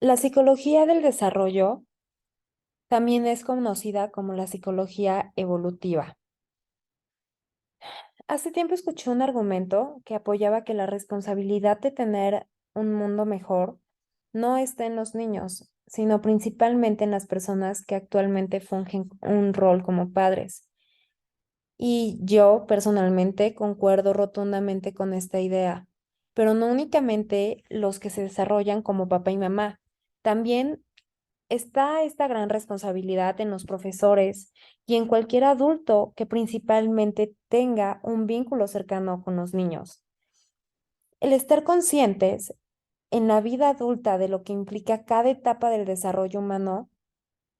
La psicología del desarrollo también es conocida como la psicología evolutiva. Hace tiempo escuché un argumento que apoyaba que la responsabilidad de tener un mundo mejor no está en los niños, sino principalmente en las personas que actualmente fungen un rol como padres. Y yo personalmente concuerdo rotundamente con esta idea, pero no únicamente los que se desarrollan como papá y mamá, también está esta gran responsabilidad en los profesores y en cualquier adulto que principalmente tenga un vínculo cercano con los niños. El estar conscientes en la vida adulta de lo que implica cada etapa del desarrollo humano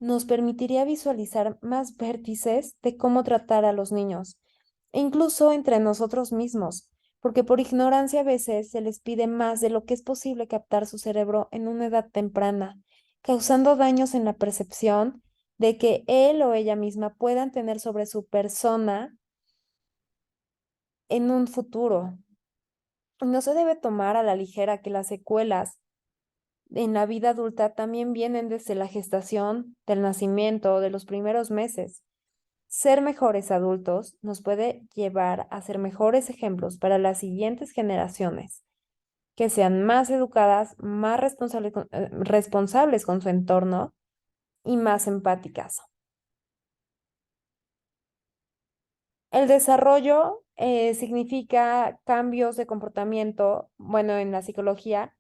nos permitiría visualizar más vértices de cómo tratar a los niños, e incluso entre nosotros mismos, porque por ignorancia a veces se les pide más de lo que es posible captar su cerebro en una edad temprana, causando daños en la percepción de que él o ella misma puedan tener sobre su persona en un futuro. No se debe tomar a la ligera que las secuelas en la vida adulta también vienen desde la gestación, del nacimiento, de los primeros meses. Ser mejores adultos nos puede llevar a ser mejores ejemplos para las siguientes generaciones, que sean más educadas, más responsables con su entorno y más empáticas. El desarrollo significa cambios de comportamiento, bueno, en la psicología,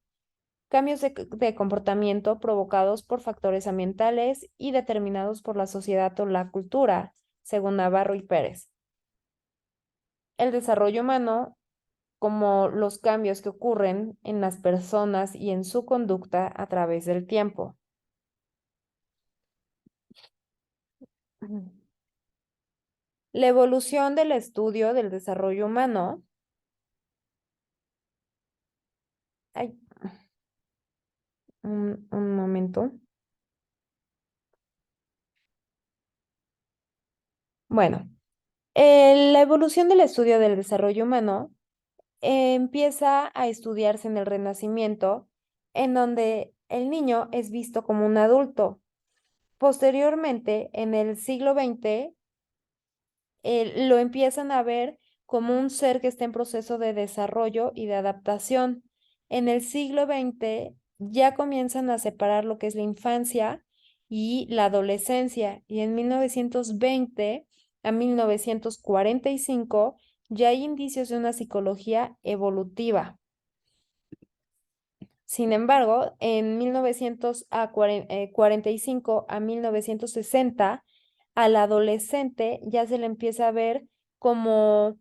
cambios de comportamiento provocados por factores ambientales y determinados por la sociedad o la cultura, según Navarro y Pérez. El desarrollo humano como los cambios que ocurren en las personas y en su conducta a través del tiempo. Ujú. La evolución del estudio del desarrollo humano. Ay, un momento. Bueno, la evolución del estudio del desarrollo humano empieza a estudiarse en el Renacimiento, en donde el niño es visto como un adulto. Posteriormente, en el siglo XX, lo empiezan a ver como un ser que está en proceso de desarrollo y de adaptación. En el siglo XX ya comienzan a separar lo que es la infancia y la adolescencia, y en 1920 a 1945 ya hay indicios de una psicología evolutiva. Sin embargo, en 1945 a 1960, al adolescente ya se le empieza a ver como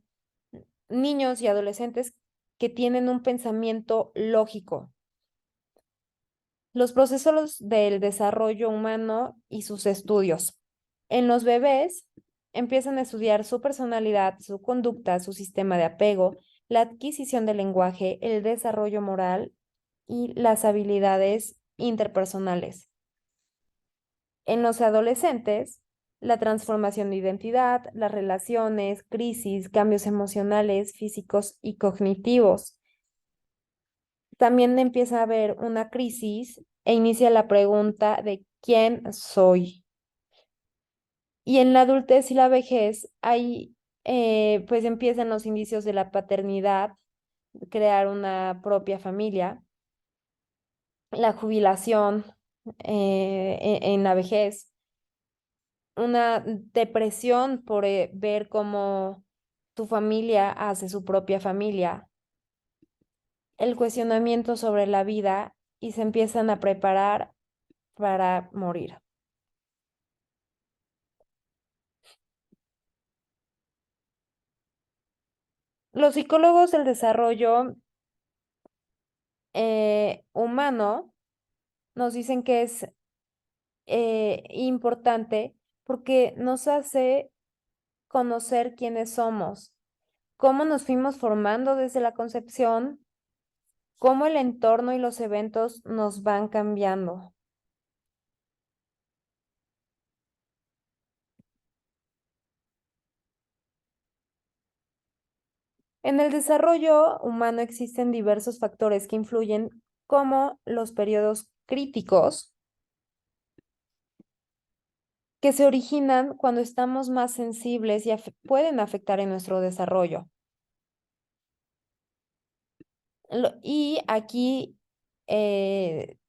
niños y adolescentes que tienen un pensamiento lógico. Los procesos del desarrollo humano y sus estudios. En los bebés empiezan a estudiar su personalidad, su conducta, su sistema de apego, la adquisición del lenguaje, el desarrollo moral y las habilidades interpersonales. En los adolescentes, la transformación de identidad, las relaciones, crisis, cambios emocionales, físicos y cognitivos. También empieza a haber una crisis e inicia la pregunta de ¿quién soy? Y en la adultez y la vejez, ahí pues empiezan los indicios de la paternidad, crear una propia familia, la jubilación en la vejez, una depresión por ver cómo tu familia hace su propia familia, el cuestionamiento sobre la vida y se empiezan a preparar para morir. Los psicólogos del desarrollo humano nos dicen que es importante porque nos hace conocer quiénes somos, cómo nos fuimos formando desde la concepción, cómo el entorno y los eventos nos van cambiando. En el desarrollo humano existen diversos factores que influyen, como los periodos críticos que se originan cuando estamos más sensibles y pueden afectar en nuestro desarrollo. Y aquí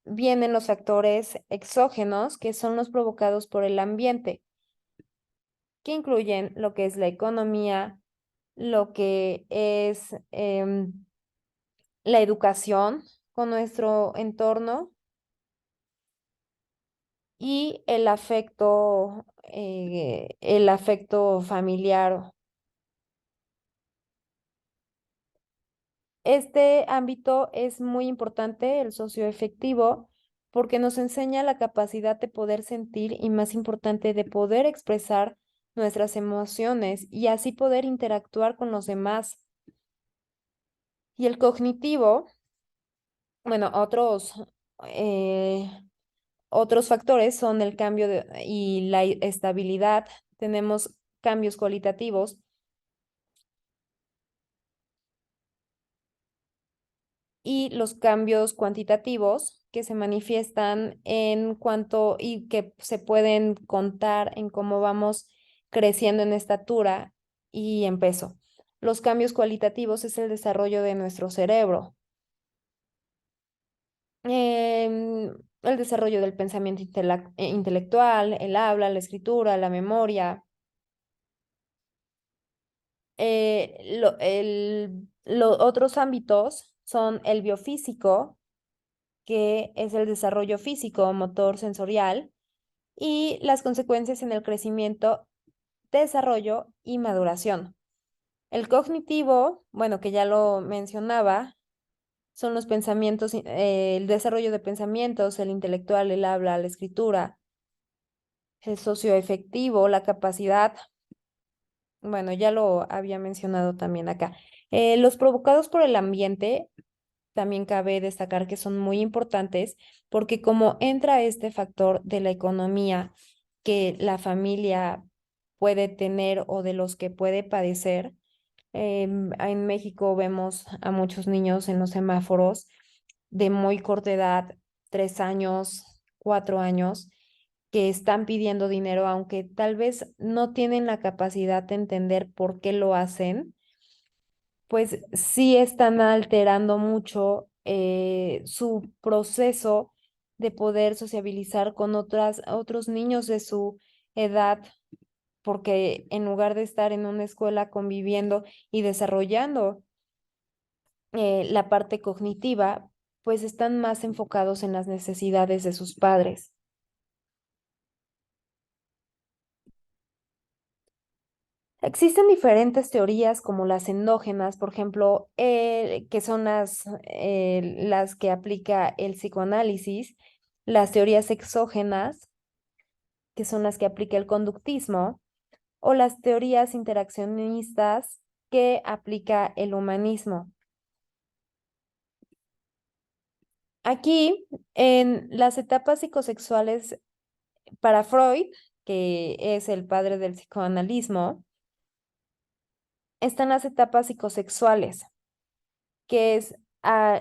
vienen los factores exógenos, que son los provocados por el ambiente, que incluyen lo que es la economía, lo que es la educación con nuestro entorno y el afecto familiar. Este ámbito es muy importante, el socioafectivo, porque nos enseña la capacidad de poder sentir y, más importante, de poder expresar nuestras emociones y así poder interactuar con los demás. Y el cognitivo, bueno, eh, otros factores son el cambio y la estabilidad. Tenemos cambios cualitativos y los cambios cuantitativos que se manifiestan en cuanto y que se pueden contar en cómo vamos creciendo en estatura y en peso. Los cambios cualitativos es el desarrollo de nuestro cerebro, el desarrollo del pensamiento intelectual, el habla, la escritura, la memoria. Los otros ámbitos son el biofísico, que es el desarrollo físico, motor, sensorial, y las consecuencias en el crecimiento, desarrollo y maduración. El cognitivo, bueno, que ya lo mencionaba, son los pensamientos, el desarrollo de pensamientos, el intelectual, el habla, la escritura, el socioafectivo, la capacidad, bueno, ya lo había mencionado también acá. Los provocados por el ambiente, también cabe destacar que son muy importantes porque como entra este factor de la economía que la familia puede tener o de los que puede padecer, en México vemos a muchos niños en los semáforos de muy corta edad, 3 años, 4 años, que están pidiendo dinero, aunque tal vez no tienen la capacidad de entender por qué lo hacen, pues sí están alterando mucho su proceso de poder sociabilizar con otros niños de su edad, porque en lugar de estar en una escuela conviviendo y desarrollando la parte cognitiva, pues están más enfocados en las necesidades de sus padres. Existen diferentes teorías como las endógenas, por ejemplo, que son las que aplica el psicoanálisis, las teorías exógenas, que son las que aplica el conductismo, o las teorías interaccionistas que aplica el humanismo. Aquí, en las etapas psicosexuales para Freud, que es el padre del psicoanalismo, están las etapas psicosexuales, que es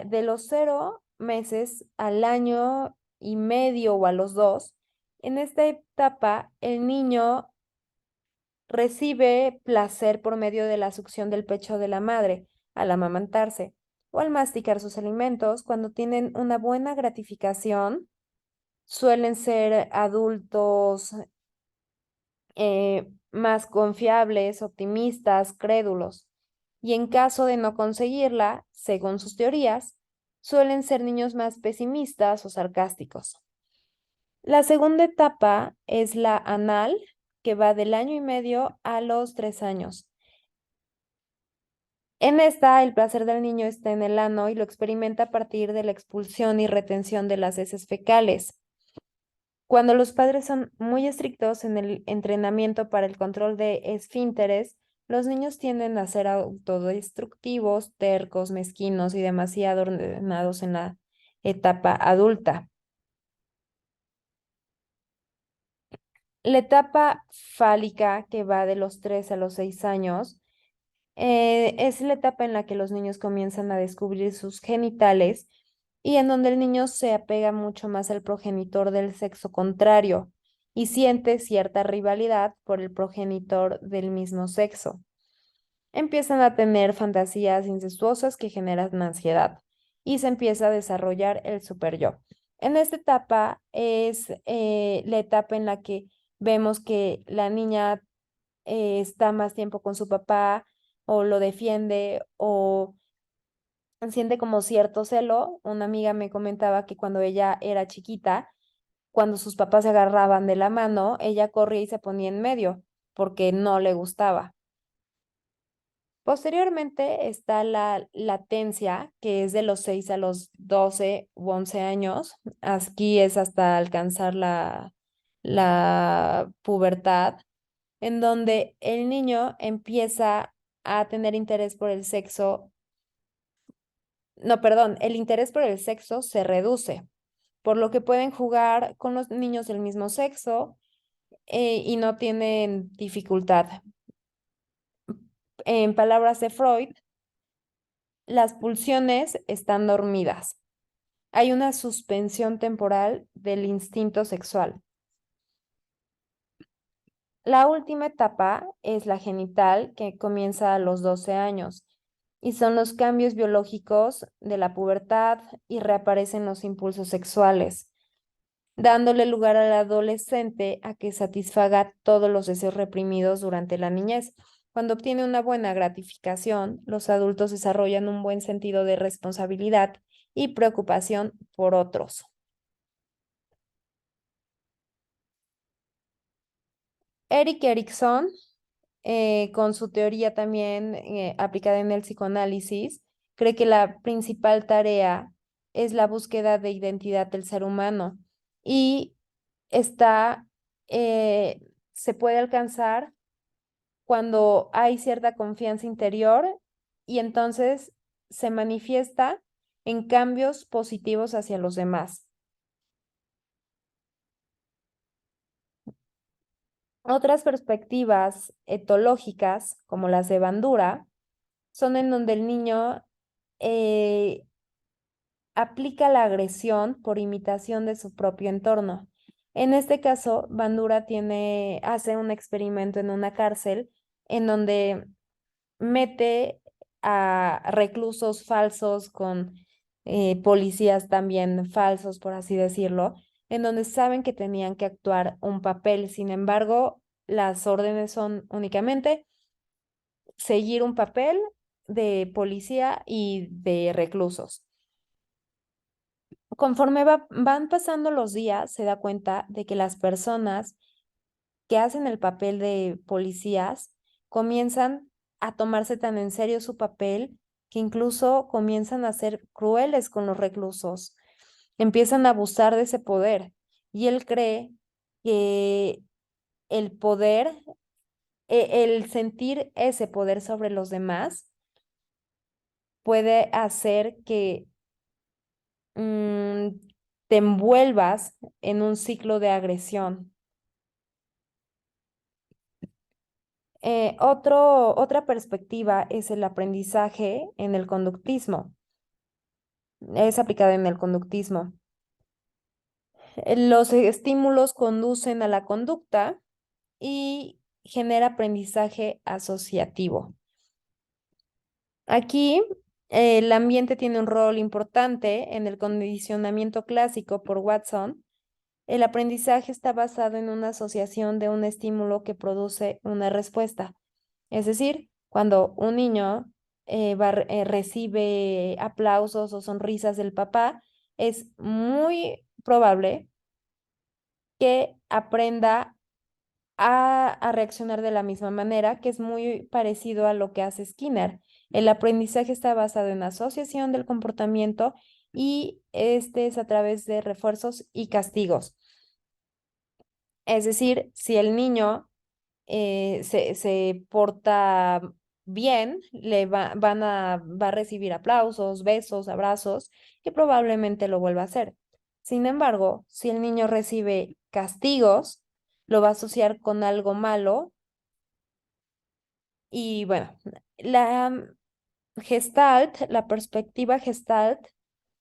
de los 0 meses al año y medio o a los 2. En esta etapa, el niño recibe placer por medio de la succión del pecho de la madre al amamantarse o al masticar sus alimentos. Cuando tienen una buena gratificación, suelen ser adultos más confiables, optimistas, crédulos. Y en caso de no conseguirla, según sus teorías, suelen ser niños más pesimistas o sarcásticos. La segunda etapa es la anal, que va del año y medio a los 3 años. En esta, el placer del niño está en el ano y lo experimenta a partir de la expulsión y retención de las heces fecales. Cuando los padres son muy estrictos en el entrenamiento para el control de esfínteres, los niños tienden a ser autodestructivos, tercos, mezquinos y demasiado ordenados en la etapa adulta. La etapa fálica, que va de los 3 a los 6 años, es la etapa en la que los niños comienzan a descubrir sus genitales y en donde el niño se apega mucho más al progenitor del sexo contrario y siente cierta rivalidad por el progenitor del mismo sexo. Empiezan a tener fantasías incestuosas que generan ansiedad y se empieza a desarrollar el superyo. En esta etapa es la etapa en la que vemos que la niña está más tiempo con su papá o lo defiende o siente como cierto celo. Una amiga me comentaba que cuando ella era chiquita, cuando sus papás se agarraban de la mano, ella corría y se ponía en medio porque no le gustaba. Posteriormente está la latencia, que es de los 6 a los 12 u 11 años. Aquí es hasta alcanzar la pubertad, en donde el niño empieza a tener interés por el sexo. No, perdón, el interés por el sexo se reduce, por lo que pueden jugar con los niños del mismo sexo y no tienen dificultad. En palabras de Freud, las pulsiones están dormidas. Hay una suspensión temporal del instinto sexual. La última etapa es la genital, que comienza a los 12 años, y son los cambios biológicos de la pubertad y reaparecen los impulsos sexuales, dándole lugar al adolescente a que satisfaga todos los deseos reprimidos durante la niñez. Cuando obtiene una buena gratificación, los adultos desarrollan un buen sentido de responsabilidad y preocupación por otros. Erik Erikson, con su teoría también aplicada en el psicoanálisis, cree que la principal tarea es la búsqueda de identidad del ser humano y está, eh, se puede alcanzar cuando hay cierta confianza interior y entonces se manifiesta en cambios positivos hacia los demás. Otras perspectivas etológicas, como las de Bandura, son en donde el niño eh, aplica la agresión por imitación de su propio entorno. En este caso, Bandura hace un experimento en una cárcel en donde mete a reclusos falsos con policías también falsos, por así decirlo, en donde saben que tenían que actuar un papel. Sin embargo, las órdenes son únicamente seguir un papel de policía y de reclusos. Conforme van pasando los días, se da cuenta de que las personas que hacen el papel de policías comienzan a tomarse tan en serio su papel que incluso comienzan a ser crueles con los reclusos, empiezan a abusar de ese poder y él cree que el poder, el sentir ese poder sobre los demás puede hacer que mm, te envuelvas en un ciclo de agresión. Otra perspectiva es el aprendizaje en el conductismo. Es aplicado en el conductismo. Los estímulos conducen a la conducta y genera aprendizaje asociativo. Aquí el ambiente tiene un rol importante en el condicionamiento clásico por Watson. El aprendizaje está basado en una asociación de un estímulo que produce una respuesta. Es decir, cuando un niño recibe aplausos o sonrisas del papá, es muy probable que aprenda a reaccionar de la misma manera, que es muy parecido a lo que hace Skinner. El aprendizaje está basado en asociación del comportamiento y este es a través de refuerzos y castigos. Es decir, si el niño se porta bien, va a recibir aplausos, besos, abrazos y probablemente lo vuelva a hacer. Sin embargo, si el niño recibe castigos, lo va a asociar con algo malo y bueno, la Gestalt, la perspectiva Gestalt,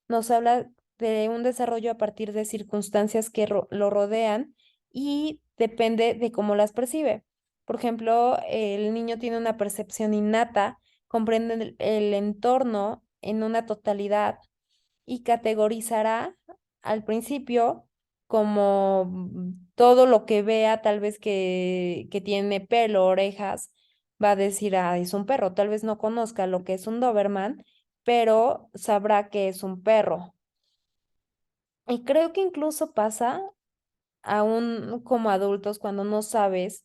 nos habla de un desarrollo a partir de circunstancias que lo rodean y depende de cómo las percibe. Por ejemplo, el niño tiene una percepción innata, comprende el entorno en una totalidad y categorizará al principio como todo lo que vea, tal vez que tiene pelo, orejas, va a decir, ah, es un perro. Tal vez no conozca lo que es un Doberman, pero sabrá que es un perro. Y creo que incluso pasa aún como adultos cuando no sabes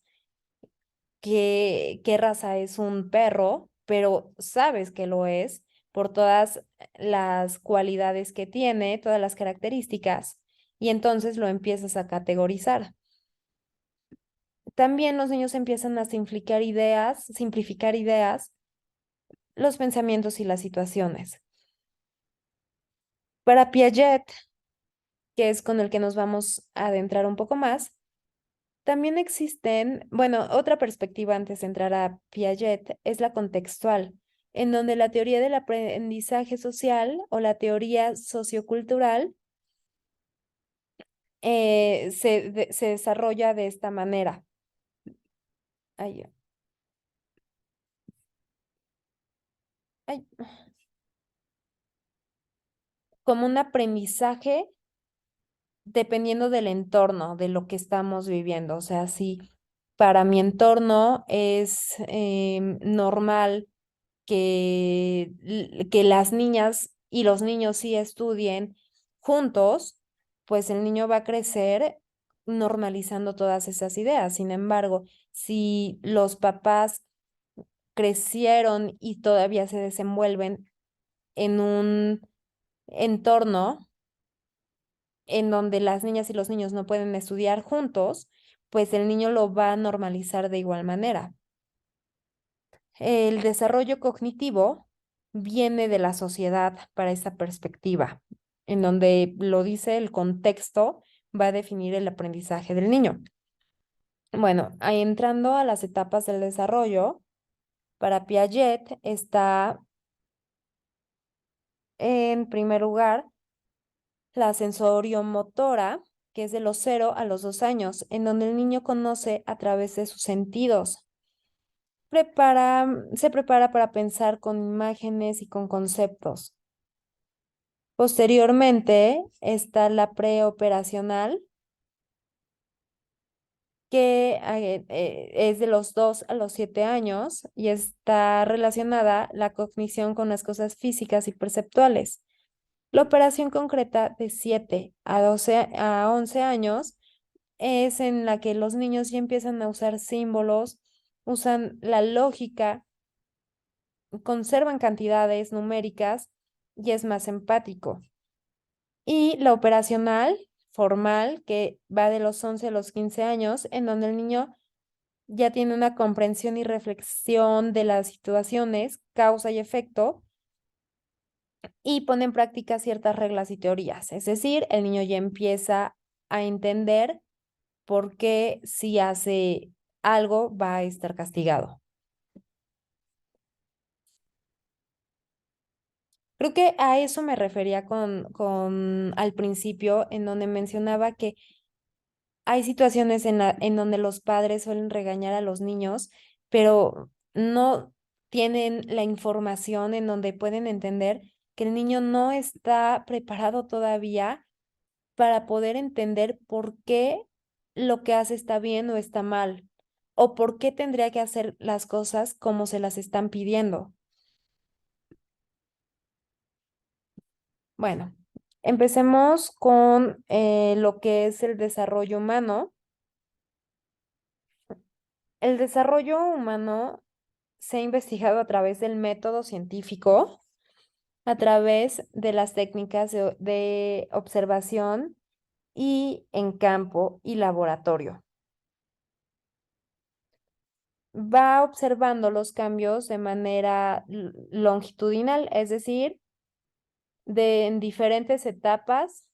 qué raza es un perro, pero sabes que lo es por todas las cualidades que tiene, todas las características, y entonces lo empiezas a categorizar. También los niños empiezan a simplificar ideas, los pensamientos y las situaciones. Para Piaget, que es con el que nos vamos a adentrar un poco más, también existen, bueno, otra perspectiva antes de entrar a Piaget es la contextual, en donde la teoría del aprendizaje social o la teoría sociocultural se desarrolla de esta manera. Ay, ay, como un aprendizaje dependiendo del entorno, de lo que estamos viviendo. O sea, si para mi entorno es normal que las niñas y los niños sí estudien juntos, pues el niño va a crecer normalizando todas esas ideas. Sin embargo, si los papás crecieron y todavía se desenvuelven en un entorno en donde las niñas y los niños no pueden estudiar juntos, pues el niño lo va a normalizar de igual manera. El desarrollo cognitivo viene de la sociedad para esta perspectiva, en donde lo dice el contexto va a definir el aprendizaje del niño. Bueno, ahí entrando a las etapas del desarrollo, para Piaget está en primer lugar la sensoriomotora, que es de los 0 a los 2 años, en donde el niño conoce a través de sus sentidos. Se prepara para pensar con imágenes y con conceptos. Posteriormente está la preoperacional, que es de los 2 a los 7 años y está relacionada la cognición con las cosas físicas y perceptuales. La operación concreta de 7 a 11 años es en la que los niños ya empiezan a usar símbolos, usan la lógica, conservan cantidades numéricas y es más empático. Y la operacional formal, que va de los 11 a los 15 años, en donde el niño ya tiene una comprensión y reflexión de las situaciones, causa y efecto, y pone en práctica ciertas reglas y teorías. Es decir, el niño ya empieza a entender por qué si hace algo va a estar castigado. Creo que a eso me refería con al principio, en donde mencionaba que hay situaciones en donde los padres suelen regañar a los niños, pero no tienen la información en donde pueden entender que el niño no está preparado todavía para poder entender por qué lo que hace está bien o está mal, o por qué tendría que hacer las cosas como se las están pidiendo. Bueno, empecemos con lo que es el desarrollo humano. El desarrollo humano se ha investigado a través del método científico, a través de las técnicas de observación y en campo y laboratorio. Va observando los cambios de manera longitudinal, es decir, en diferentes etapas.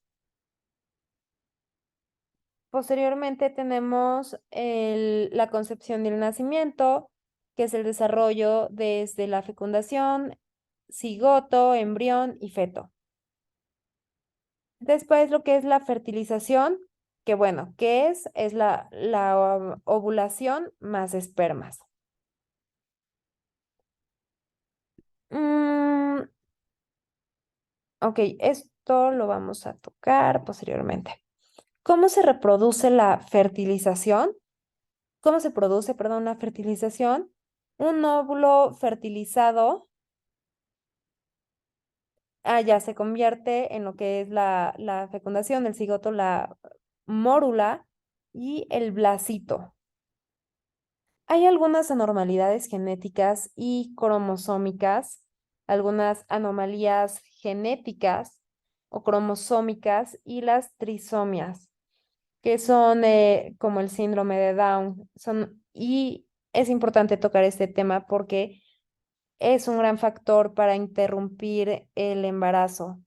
Posteriormente tenemos la concepción del nacimiento, que es el desarrollo desde la fecundación, cigoto, embrión y feto. Después lo que es la fertilización, que bueno, ¿qué es? Es la ovulación más espermas. Mm, ok, esto lo vamos a tocar posteriormente. ¿Cómo se reproduce la fertilización? ¿Cómo se produce, perdón, la fertilización? Un óvulo fertilizado ya se convierte en lo que es la fecundación, el cigoto, la mórula y el blacito. Hay algunas anormalidades genéticas y cromosómicas, algunas anomalías genéticas o cromosómicas y las trisomias, que son como el síndrome de Down. Y es importante tocar este tema porque es un gran factor para interrumpir el embarazo.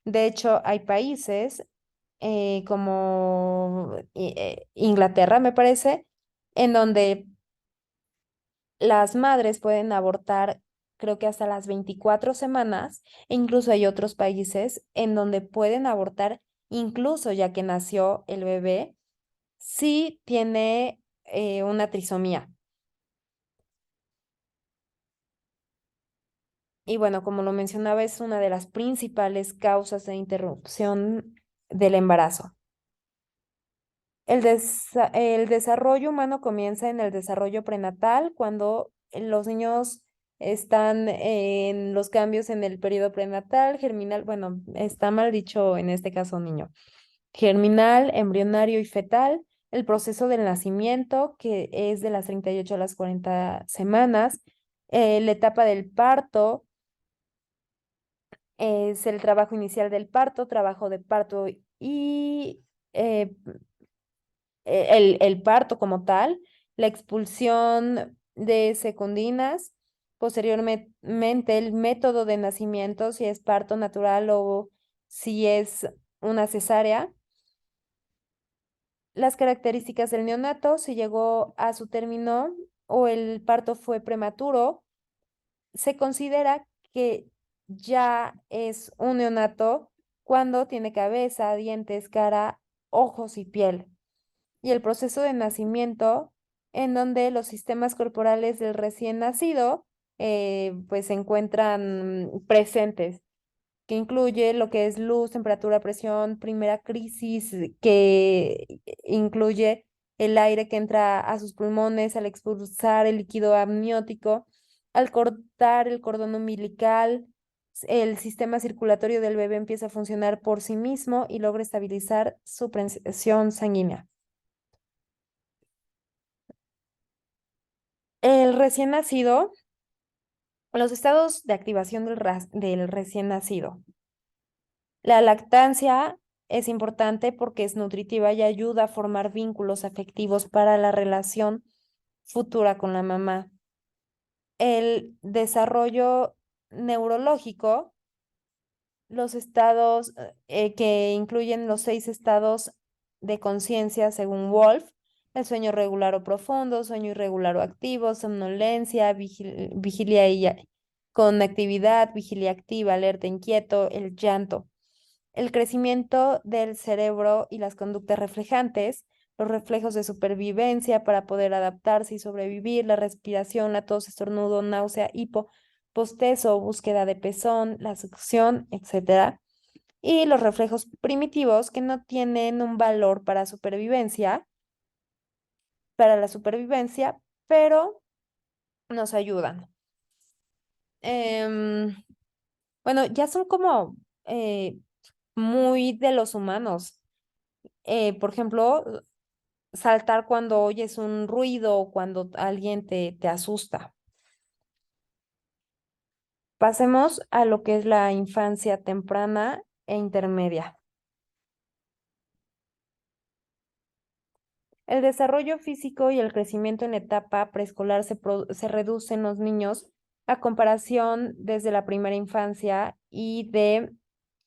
De hecho, hay países como Inglaterra, me parece, en donde las madres pueden abortar, creo que hasta las 24 semanas, e incluso hay otros países en donde pueden abortar incluso ya que nació el bebé, si tiene una trisomía. Y bueno, como lo mencionaba, es una de las principales causas de interrupción del embarazo. El desarrollo humano comienza en el desarrollo prenatal, cuando los niños están en los cambios en el periodo prenatal, germinal, bueno, está mal dicho en este caso niño, germinal, embrionario y fetal, el proceso del nacimiento, que es de las 38 a las 40 semanas, la etapa del parto, es el trabajo inicial del parto, trabajo de parto y eh, el parto como tal, la expulsión de secundinas, posteriormente el método de nacimiento, si es parto natural o si es una cesárea, las características del neonato, si llegó a su término o el parto fue prematuro, se considera que ya es un neonato cuando tiene cabeza, dientes, cara, ojos y piel, y el proceso de nacimiento, en donde los sistemas corporales del recién nacido pues se encuentran presentes, que incluye lo que es luz, temperatura, presión, primera crisis, que incluye el aire que entra a sus pulmones al expulsar el líquido amniótico, al cortar el cordón umbilical. El sistema circulatorio del bebé empieza a funcionar por sí mismo y logra estabilizar su presión sanguínea. El recién nacido, los estados de activación del recién nacido. La lactancia es importante porque es nutritiva y ayuda a formar vínculos afectivos para la relación futura con la mamá. El desarrollo neurológico, los estados que incluyen los 6 estados de conciencia según Wolf, el sueño regular o profundo, sueño irregular o activo, somnolencia, vigilia con actividad, vigilia activa, alerta, inquieto, el llanto, el crecimiento del cerebro y las conductas reflejantes, los reflejos de supervivencia para poder adaptarse y sobrevivir, la respiración, la tos, estornudo, náusea, hipo, postezo, búsqueda de pezón, la succión, etcétera. Y los reflejos primitivos que no tienen un valor para la supervivencia, pero nos ayudan. Em, bueno, ya son como muy de los humanos. Por ejemplo, saltar cuando oyes un ruido o cuando alguien te asusta. Pasemos a lo que es la infancia temprana e intermedia. El desarrollo físico y el crecimiento en etapa preescolar se reduce en los niños a comparación desde la primera infancia y de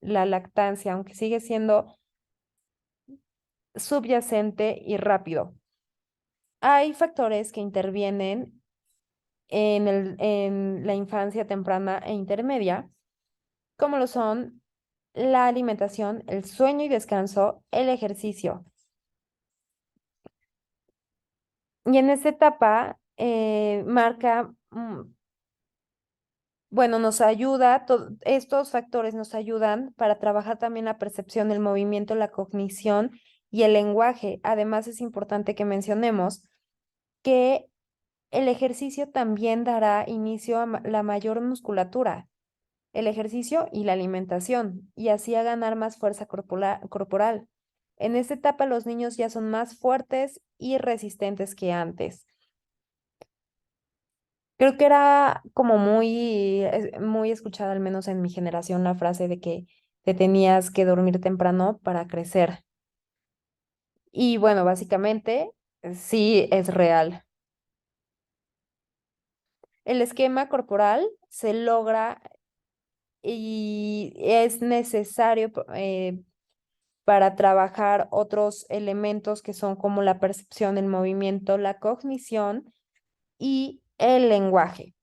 la lactancia, aunque sigue siendo subyacente y rápido. Hay factores que intervienen en la infancia temprana e intermedia, como lo son la alimentación, el sueño y descanso, el ejercicio. Y en esta etapa marca, bueno, nos ayuda, estos factores nos ayudan para trabajar también la percepción, el movimiento, la cognición y el lenguaje. Además, es importante que mencionemos que el ejercicio también dará inicio a la mayor musculatura, el ejercicio y la alimentación, y así a ganar más fuerza corporal. En esta etapa los niños ya son más fuertes y resistentes que antes. Creo que era como muy escuchada, al menos en mi generación, la frase de que te tenías que dormir temprano para crecer. Y bueno, básicamente sí es real. El esquema corporal se logra y es necesario para trabajar otros elementos que son como la percepción, el movimiento, la cognición y el lenguaje.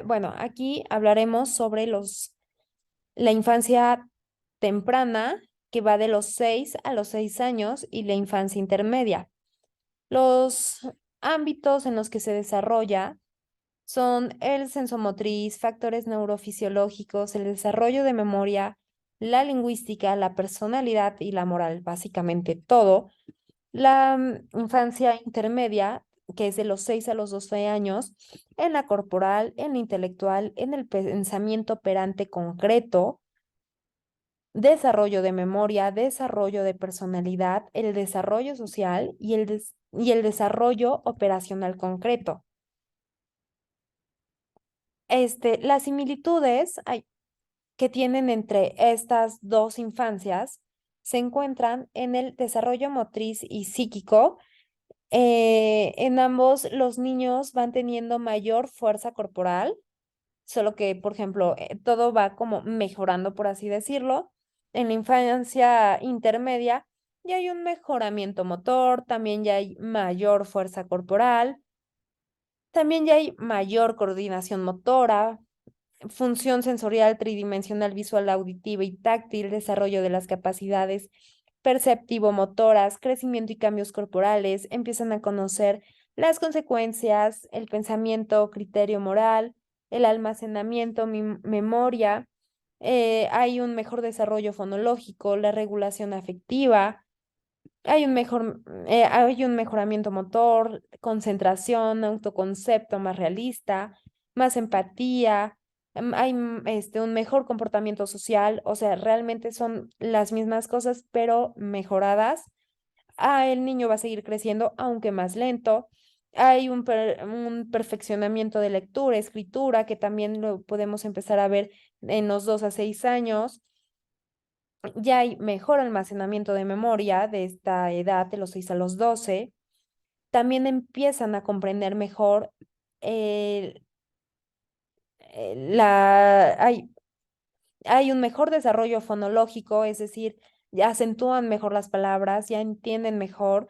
Bueno, aquí hablaremos sobre la infancia temprana, que va de los 6 a los 6 años, y la infancia intermedia. Los ámbitos en los que se desarrolla son el sensomotriz, factores neurofisiológicos, el desarrollo de memoria, la lingüística, la personalidad y la moral, básicamente todo. La infancia intermedia, que es de los 6 a los 12 años, en la corporal, en la intelectual, en el pensamiento operante concreto, desarrollo de memoria, desarrollo de personalidad, el desarrollo social y el desarrollo operacional concreto. Las similitudes que tienen entre estas dos infancias se encuentran en el desarrollo motriz y psíquico. En ambos los niños van teniendo mayor fuerza corporal, solo que, por ejemplo, todo va como mejorando, por así decirlo. En la infancia intermedia ya hay un mejoramiento motor, también ya hay mayor fuerza corporal, también ya hay mayor coordinación motora, función sensorial tridimensional, visual, auditiva y táctil, desarrollo de las capacidades perceptivo-motoras, crecimiento y cambios corporales, empiezan a conocer las consecuencias, el pensamiento, criterio moral, el almacenamiento, memoria, hay un mejor desarrollo fonológico, la regulación afectiva, hay un mejoramiento motor, concentración, autoconcepto más realista, más empatía, hay un mejor comportamiento social, o sea, realmente son las mismas cosas, pero mejoradas. El niño va a seguir creciendo, aunque más lento. Hay un perfeccionamiento de lectura, escritura, que también lo podemos empezar a ver en los 2 a 6 años. Ya hay mejor almacenamiento de memoria de esta edad, de los 6 a los 12. También empiezan a comprender mejor eh, hay un mejor desarrollo fonológico, es decir, ya acentúan mejor las palabras, ya entienden mejor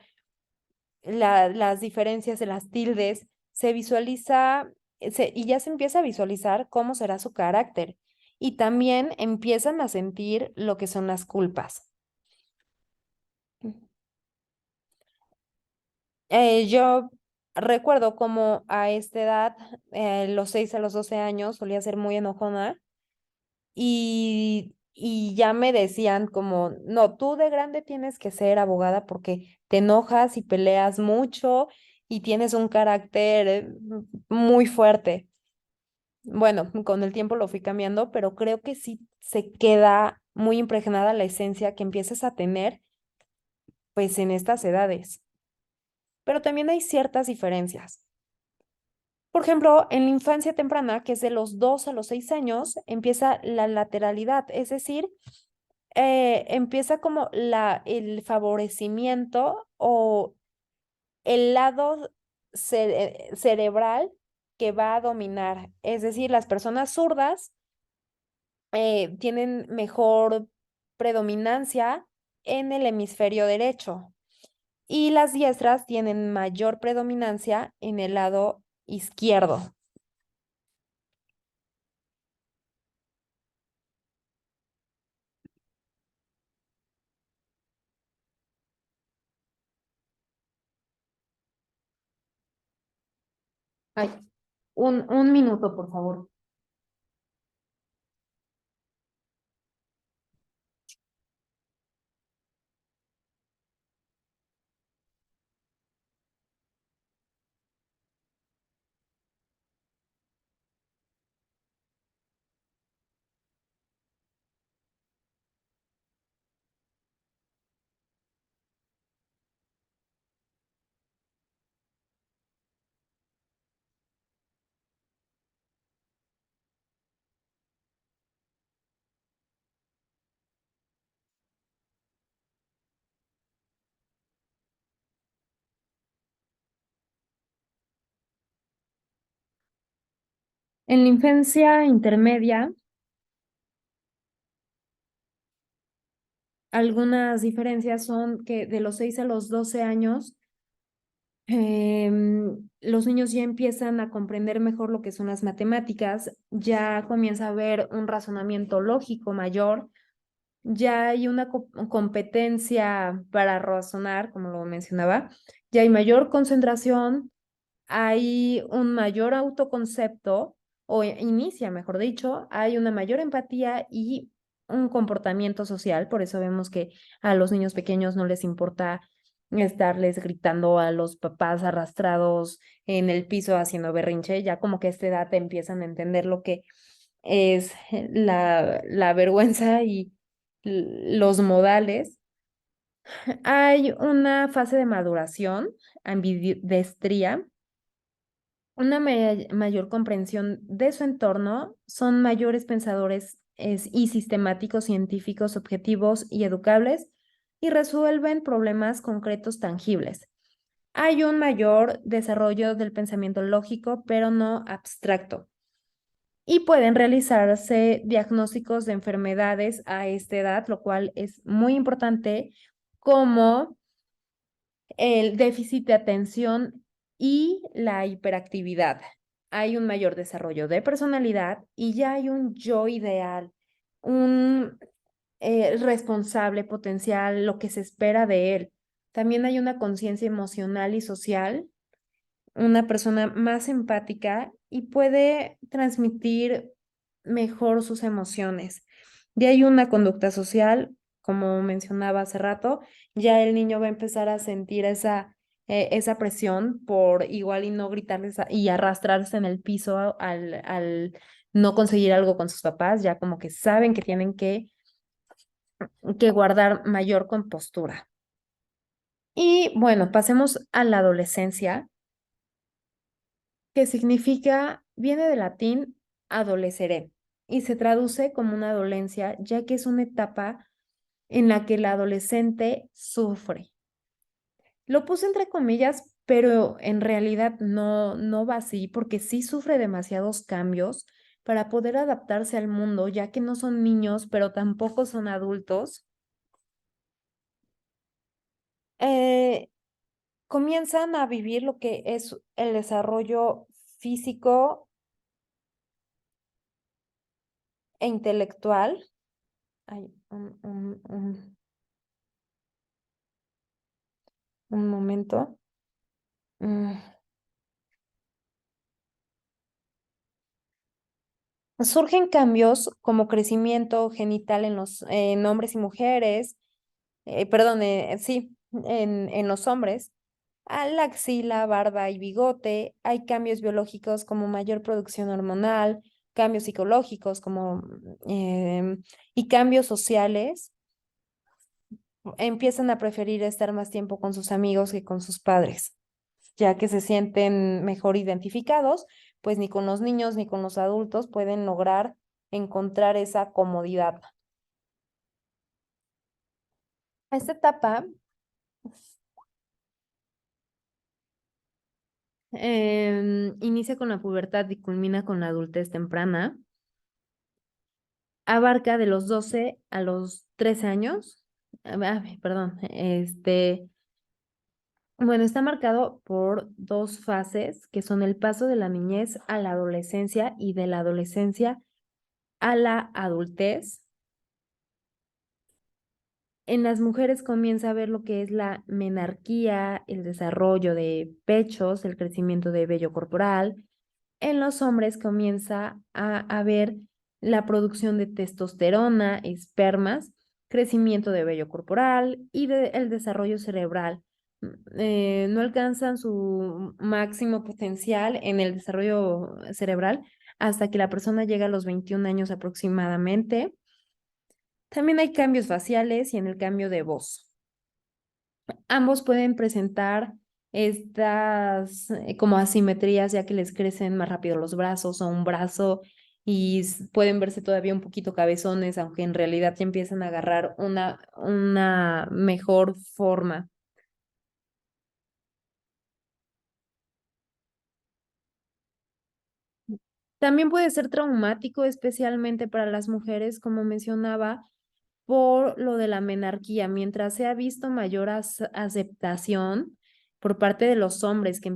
las diferencias de las tildes, se visualiza y ya se empieza a visualizar cómo será su carácter. Y también empiezan a sentir lo que son las culpas. Yo recuerdo como a esta edad, los 6 a los 12 años, solía ser muy enojona y ya me decían como, no, tú de grande tienes que ser abogada porque te enojas y peleas mucho y tienes un carácter muy fuerte. Bueno, con el tiempo lo fui cambiando, pero creo que sí se queda muy impregnada la esencia que empiezas a tener pues en estas edades. Pero también hay ciertas diferencias. Por ejemplo, en la infancia temprana, que es de los 2 a los 6 años, empieza la lateralidad, es decir, empieza como el favorecimiento o el lado cerebral que va a dominar. Es decir, las personas zurdas tienen mejor predominancia en el hemisferio derecho y las diestras tienen mayor predominancia en el lado izquierdo. Ay, un minuto, por favor. En la infancia intermedia, algunas diferencias son que de los 6 a los 12 años, los niños ya empiezan a comprender mejor lo que son las matemáticas, ya comienza a haber un razonamiento lógico mayor, ya hay una competencia para razonar, como lo mencionaba, ya hay mayor concentración, hay un mayor autoconcepto, o inicia, mejor dicho, hay una mayor empatía y un comportamiento social. Por eso vemos que a los niños pequeños no les importa estarles gritando a los papás arrastrados en el piso haciendo berrinche, ya como que a esta edad te empiezan a entender lo que es la vergüenza y los modales. Hay una fase de maduración, ambidestría, una mayor comprensión de su entorno, son mayores pensadores y sistemáticos, científicos, objetivos y educables, y resuelven problemas concretos tangibles. Hay un mayor desarrollo del pensamiento lógico, pero no abstracto. Y pueden realizarse diagnósticos de enfermedades a esta edad, lo cual es muy importante, como el déficit de atención y la hiperactividad. Hay un mayor desarrollo de personalidad y ya hay un yo ideal, un responsable potencial, lo que se espera de él. También hay una conciencia emocional y social, una persona más empática y puede transmitir mejor sus emociones. Ya hay una conducta social, como mencionaba hace rato, ya el niño va a empezar a sentir esa presión por igual y no gritarles y arrastrarse en el piso al no conseguir algo con sus papás, ya como que saben que tienen que guardar mayor compostura. Y bueno, pasemos a la adolescencia, que significa, viene del latín adolecere y se traduce como una dolencia, ya que es una etapa en la que el adolescente sufre. Lo puse entre comillas, pero en realidad no va así, porque sí sufre demasiados cambios para poder adaptarse al mundo, ya que no son niños, pero tampoco son adultos. Eh, Comienzan a vivir lo que es el desarrollo físico e intelectual. Ay, un momento. Mm, Surgen cambios como crecimiento genital en hombres y mujeres, perdón, sí, en los hombres, a la axila, barba y bigote. Hay cambios biológicos como mayor producción hormonal, cambios psicológicos como, y cambios sociales. Empiezan a preferir estar más tiempo con sus amigos que con sus padres, ya que se sienten mejor identificados, pues ni con los niños ni con los adultos pueden lograr encontrar esa comodidad. Esta etapa inicia con la pubertad y culmina con la adultez temprana. Abarca de los 12 a los 13 años. Perdón, bueno, está marcado por dos fases, que son el paso de la niñez a la adolescencia y de la adolescencia a la adultez. En las mujeres comienza a ver lo que es la menarquía, el desarrollo de pechos, el crecimiento de vello corporal, En los hombres comienza a haber la producción de testosterona, espermas, crecimiento de vello corporal y el desarrollo cerebral. No alcanzan su máximo potencial en el desarrollo cerebral hasta que la persona llega a los 21 años aproximadamente. También hay cambios faciales y en el cambio de voz. Ambos pueden presentar estas como asimetrías, ya que les crecen más rápido los brazos o un brazo y pueden verse todavía un poquito cabezones, aunque en realidad ya empiezan a agarrar una mejor forma. También puede ser traumático, especialmente para las mujeres, como mencionaba, por lo de la menarquía, mientras se ha visto mayor aceptación por parte de los hombres que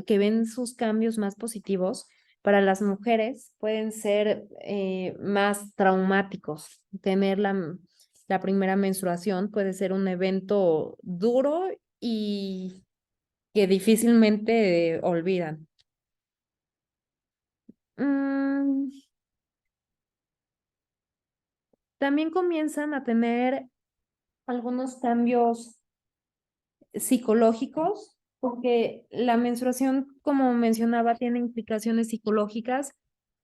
que ven sus cambios más positivos, para las mujeres pueden ser más traumáticos. Tener la primera menstruación puede ser un evento duro y que difícilmente olvidan. Mm, También comienzan a tener algunos cambios psicológicos, porque la menstruación, como mencionaba, tiene implicaciones psicológicas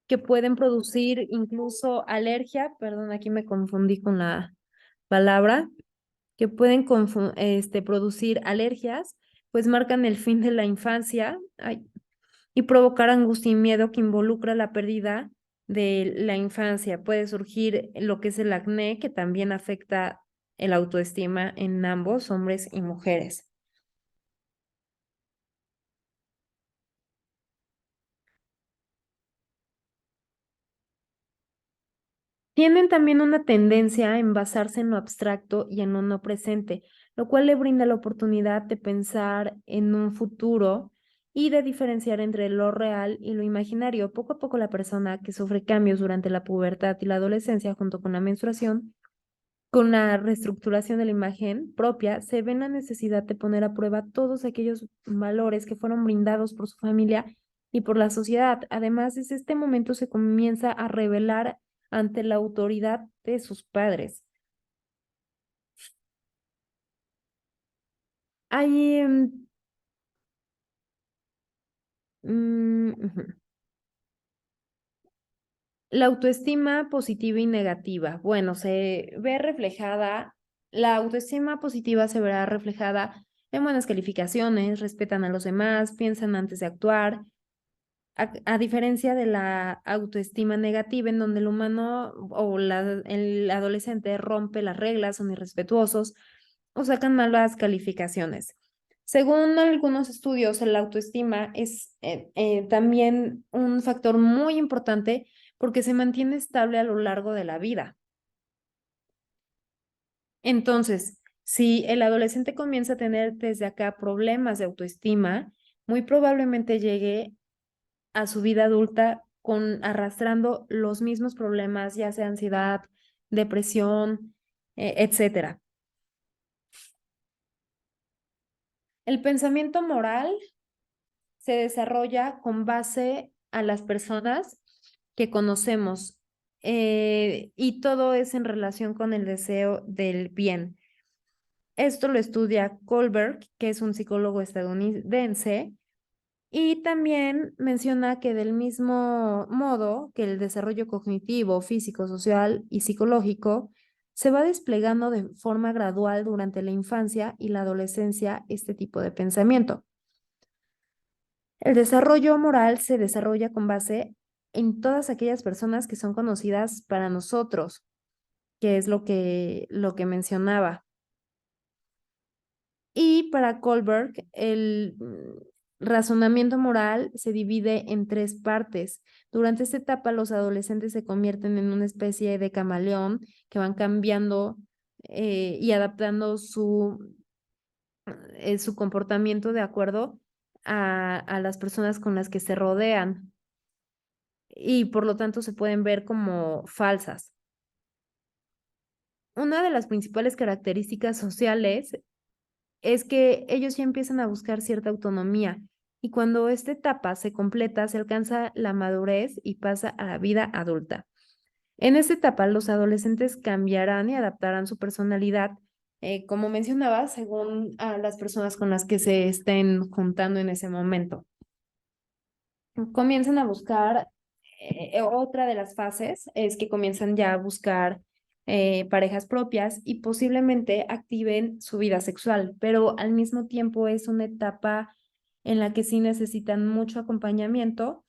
que pueden producir incluso alergia, perdón, aquí me confundí con la palabra, que pueden producir alergias, pues marcan el fin de la infancia, y provocar angustia y miedo que involucra la pérdida de la infancia. Puede surgir lo que es el acné, que también afecta el autoestima en ambos, hombres y mujeres. Tienen también una tendencia en basarse en lo abstracto y en lo no presente, lo cual le brinda la oportunidad de pensar en un futuro y de diferenciar entre lo real y lo imaginario. Poco a poco la persona que sufre cambios durante la pubertad y la adolescencia junto con la menstruación, con la reestructuración de la imagen propia, se ve en la necesidad de poner a prueba todos aquellos valores que fueron brindados por su familia y por la sociedad. Además, desde este momento se comienza a revelar ante la autoridad de sus padres. Hay ujú. La autoestima positiva y negativa. Bueno, la autoestima positiva se verá reflejada en buenas calificaciones, respetan a los demás, piensan antes de actuar, a diferencia de la autoestima negativa, en donde el humano o el adolescente rompe las reglas, son irrespetuosos o sacan malas calificaciones. Según algunos estudios, la autoestima es también un factor muy importante porque se mantiene estable a lo largo de la vida. Entonces, si el adolescente comienza a tener desde acá problemas de autoestima, muy probablemente llegue a su vida adulta arrastrando los mismos problemas, ya sea ansiedad, depresión, etcétera. El pensamiento moral se desarrolla con base a las personas que conocemos, y todo es en relación con el deseo del bien. Esto lo estudia Kohlberg, que es un psicólogo estadounidense. Y también menciona que del mismo modo que el desarrollo cognitivo, físico, social y psicológico se va desplegando de forma gradual durante la infancia y la adolescencia este tipo de pensamiento. El desarrollo moral se desarrolla con base en todas aquellas personas que son conocidas para nosotros, que es lo que mencionaba. Y para Kohlberg, el razonamiento moral se divide en tres partes. Durante esta etapa, los adolescentes se convierten en una especie de camaleón que van cambiando y adaptando su comportamiento de acuerdo a las personas con las que se rodean y por lo tanto se pueden ver como falsas. Una de las principales características sociales es que ellos ya empiezan a buscar cierta autonomía. y cuando esta etapa se completa, se alcanza la madurez y pasa a la vida adulta. En esta etapa, los adolescentes cambiarán y adaptarán su personalidad, como mencionaba, según a las personas con las que se estén juntando en ese momento. Comienzan a buscar, otra de las fases es que comienzan ya a buscar parejas propias y posiblemente activen su vida sexual, pero al mismo tiempo es una etapa en la que sí necesitan mucho acompañamiento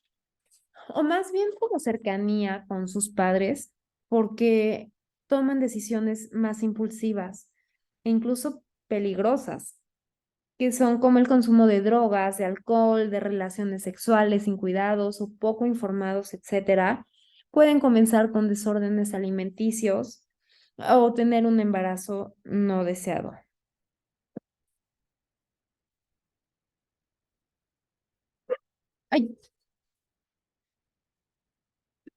o más bien como cercanía con sus padres, porque toman decisiones más impulsivas e incluso peligrosas, que son como el consumo de drogas, de alcohol, de relaciones sexuales sin cuidados o poco informados, etcétera. Pueden comenzar con desórdenes alimenticios o tener un embarazo no deseado. Ay,